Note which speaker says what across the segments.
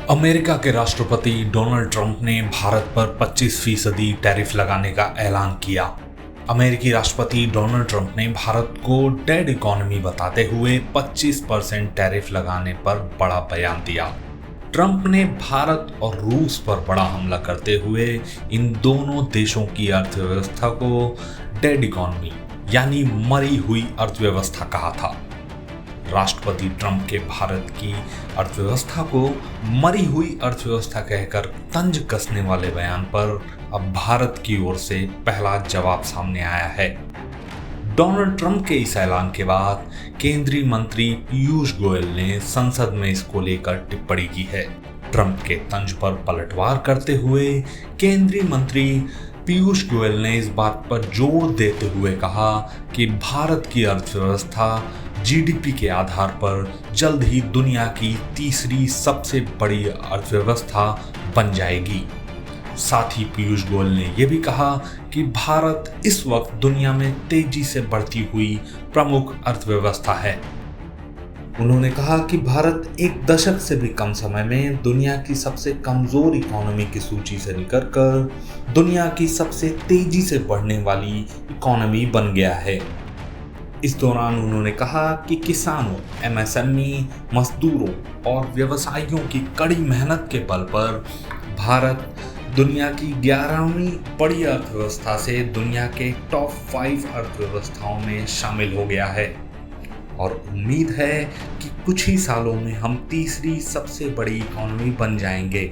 Speaker 1: America के राष्ट्रपति Donald Trump ने भारत पर 25% टैरिफ लगाने का ऐलान किया। अमेरिकी राष्ट्रपति डोनाल्ड ट्रंप ने भारत को डेड इकोनॉमी बताते हुए 25% टैरिफ लगाने पर बड़ा बयान दिया। ट्रंप ने भारत और रूस पर बड़ा हमला करते हुए इन दोनों देशों की अर्थव्यवस्था को डेड इकोनॉमी यानी मरी हुई अर्थव्यवस्था कहा था। राष्ट्रपति ट्रंप के भारत की अर्थव्यवस्था को मरी हुई अर्थव्यवस्था कहकर तंज कसने वाले बयान पर अब भारत की ओर से पहला जवाब सामने आया है। डोनाल्ड ट्रंप के इस ऐलान के बाद केंद्रीय मंत्री पीयूष गोयल ने संसद में इसको लेकर टिप्पणी की है। ट्रंप के तंज पर पलटवार करते हुए केंद्रीय मंत्री पीयूष गोयल ने इस बात पर जोर देते हुए कहा कि भारत की अर्थव्यवस्था जीडीपी के आधार पर जल्द ही दुनिया की तीसरी सबसे बड़ी अर्थव्यवस्था बन जाएगी। साथ ही पीयूष गोयल ने यह भी कहा कि भारत इस वक्त दुनिया में तेजी से बढ़ती हुई प्रमुख अर्थव्यवस्था है। उन्होंने कहा कि भारत एक दशक से भी कम समय में दुनिया की सबसे कमजोर इकोनॉमी की सूची से निकलकर दुनिया की सबसे तेजी से बढ़ने वाली इकोनॉमी बन गया है। इस दौरान उन्होंने कहा कि किसानों, एमएसएमई, मजदूरों और व्यवसायियों की कड़ी मेहनत के बल पर भारत दुनिया की 11वीं बड़ी अर्थव्यवस्था से दुनिया के टॉप 5 अर्थव्यवस्थाओं में शामिल हो गया है और उम्मीद है कि कुछ ही सालों में हम तीसरी सबसे बड़ी इकोनॉमी बन जाएंगे।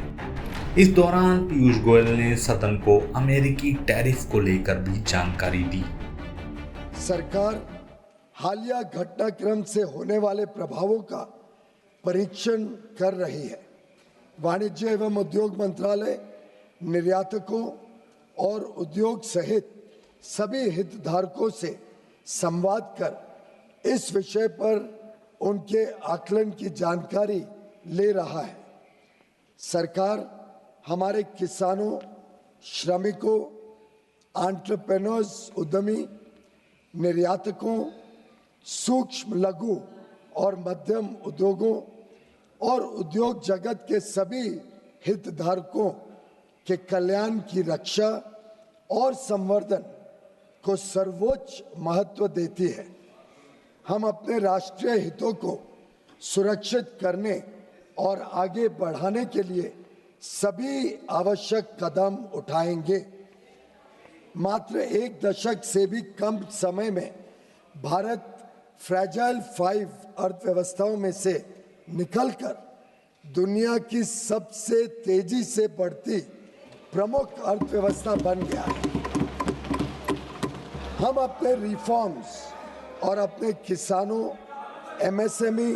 Speaker 1: इस दौरान पीयूष गोयल ने सदन को अमेरिकी टैरिफ को लेकर भी जानकारी दी।
Speaker 2: सरकार हालिया घटनाक्रम से होने वाले प्रभावों का परीक्षण कर रही है। वाणिज्य एवं उद्योग मंत्रालय निर्यातकों और उद्योग सहित सभी हितधारकों से संवाद कर इस विषय पर उनके आकलन की जानकारी ले रहा है। सरकार हमारे किसानों, श्रमिकों, एंटरप्रेन्योर्स, उद्यमी, निर्यातकों, सूक्ष्म, लघु और मध्यम उद्योगों और उद्योग जगत के सभी हितधारकों के कल्याण की रक्षा और संवर्धन को सर्वोच्च महत्व देती है। हम अपने राष्ट्रीय हितों को सुरक्षित करने और आगे बढ़ाने के लिए सभी आवश्यक कदम उठाएंगे। मात्र एक दशक से भी कम समय में भारत फ्रैजाइल 5 अर्थव्यवस्थाओं में से निकलकर दुनिया की सबसे तेजी से बढ़ती प्रमुख अर्थव्यवस्था बन गया है। हम अपने रिफॉर्म्स और अपने किसानों, एमएसएमई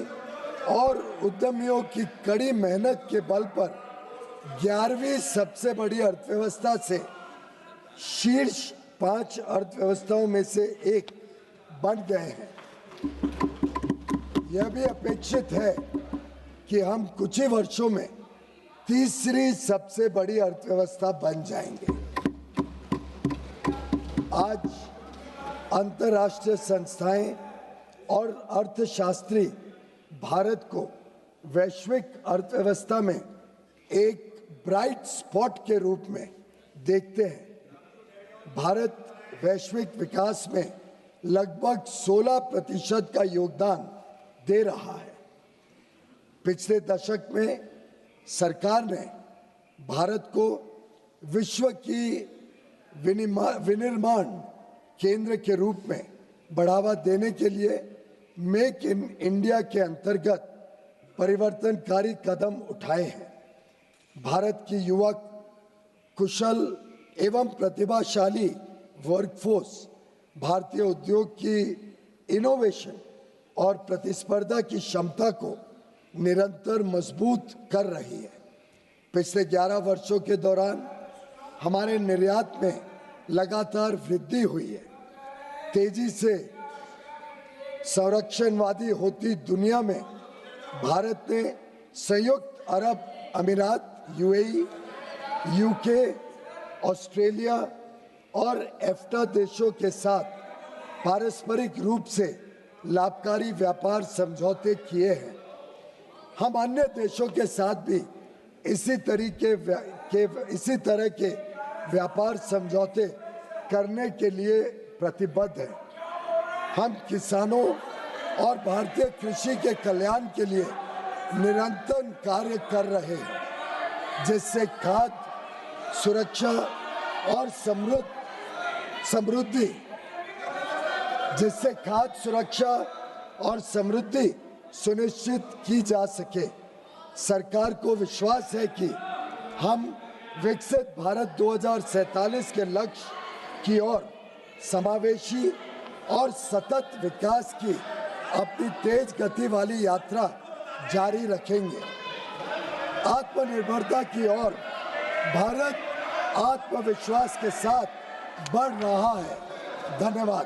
Speaker 2: और उद्यमियों की कड़ी मेहनत के बल पर 11वीं सबसे बड़ी अर्थव्यवस्था से शीर्ष 5 अर्थव्यवस्थाओं में से एक बन गए हैं। यह भी अपेक्षित है कि हम कुछ ही वर्षों में तीसरी सबसे बड़ी अर्थव्यवस्था बन जाएंगे। आज अंतर्राष्ट्रीय संस्थाएं और अर्थशास्त्री भारत को वैश्विक अर्थव्यवस्था में एक ब्राइट स्पॉट के रूप में देखते हैं। भारत वैश्विक विकास में लगभग 16% का योगदान दे रहा है। पिछले दशक में सरकार ने भारत को विश्व की विनिर्माण केंद्र के रूप में बढ़ावा देने के लिए मेक इन इंडिया के अंतर्गत परिवर्तनकारी कदम उठाए हैं। भारत की युवक, कुशल एवं प्रतिभाशाली वर्कफोर्स भारतीय उद्योग की इनोवेशन और प्रतिस्पर्धा की क्षमता को निरंतर मजबूत कर रही है। पिछले 11 वर्षों के दौरान हमारे निर्यात में लगातार वृद्धि हुई है। तेजी से संरक्षणवादी होती दुनिया में भारत ने संयुक्त अरब अमीरात, यूएई, यूके, ऑस्ट्रेलिया और एफ्टा देशों के साथ पारस्परिक रूप से लाभकारी व्यापार समझौते किए हैं। हम अन्य देशों के साथ भी इसी तरह के व्यापार समझौते करने के लिए प्रतिबद्ध है। हम किसानों और भारतीय कृषि के कल्याण के लिए निरंतर कार्य कर रहे हैं, जिससे खाद्य सुरक्षा और समृद्धि सुनिश्चित की जा सके। सरकार को विश्वास है कि हम विकसित भारत 2047 के लक्ष्य की ओर समावेशी और सतत विकास की अपनी तेज गति वाली यात्रा जारी रखेंगे। आत्मनिर्भरता की ओर भारत आत्मविश्वास के साथ बढ़ रहा है। धन्यवाद।